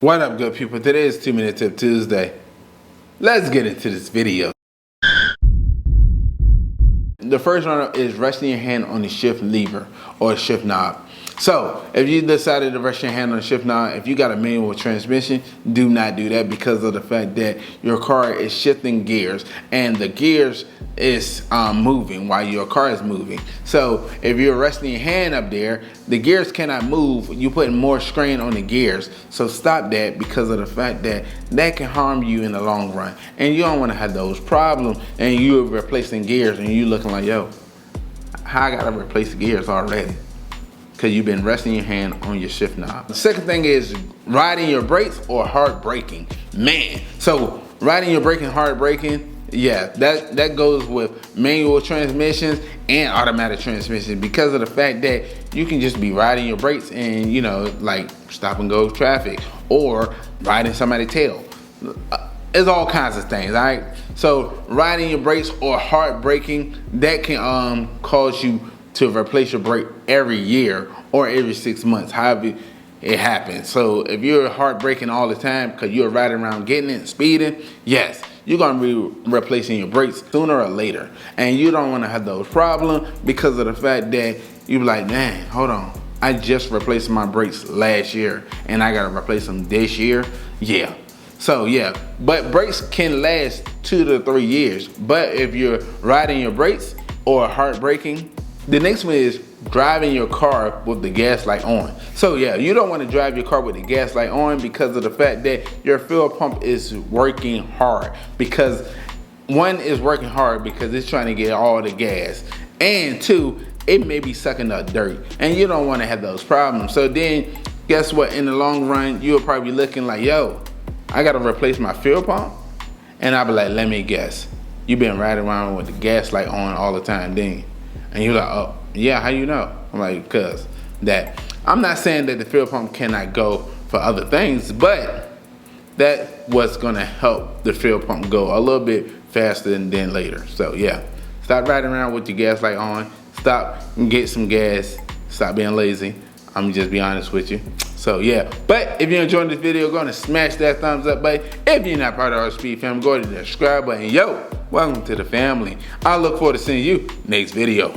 What up, good people? Today is 2-Minute Tip Tuesday. Let's get into this video. The first one is resting your hand on the shift lever or shift knob. So if you decided to rest your hand on the shift knob, if you got a manual transmission, do not do that because of the fact that your car is shifting gears and the gears is moving while your car is moving. So if you're resting your hand up there, the gears cannot move. You're putting more strain on the gears. So stop that because of the fact that that can harm you in the long run. And you don't want to have those problems and you're replacing gears and you looking like, yo, how I gotta replace the gears already? Because you've been resting your hand on your shift knob. The second thing is riding your brakes or hard braking. Man, so riding your brake and hard braking, yeah, that goes with manual transmissions and automatic transmissions because of the fact that you can just be riding your brakes and, you know, like stop and go traffic or riding somebody's tail. It's all kinds of things, all right? So riding your brakes or hard braking, that can cause you to replace your brake every year or every 6 months, however it happens. So if you're hard braking all the time because you're riding around getting it, speeding, yes, you're gonna be replacing your brakes sooner or later. And you don't wanna have those problems because of the fact that you be like, man, hold on, I just replaced my brakes last year and I gotta replace them this year. Yeah. So yeah, but brakes can last 2 to 3 years. But if you're riding your brakes or hard braking, the next one is driving your car with the gas light on. So yeah, you don't want to drive your car with the gas light on because of the fact that your fuel pump is working hard. Because one is working hard because it's trying to get all the gas. And two, it may be sucking up dirt. And you don't want to have those problems. So then, guess what? In the long run, you'll probably be looking like, yo, I got to replace my fuel pump? And I'll be like, let me guess. You've been riding around with the gas light on all the time, didn't you? And you're like, oh, yeah, how you know? I'm like, cause that. I'm not saying that the fuel pump cannot go for other things, but that was gonna help the fuel pump go a little bit faster than later. So yeah, stop riding around with your gas light on. Stop and get some gas. Stop being lazy. I'm just be honest with you. So yeah, but if you're enjoying this video, go and smash that thumbs up button. If you're not part of our Speed family, go to the subscribe button. Yo, welcome to the family. I look forward to seeing you next video.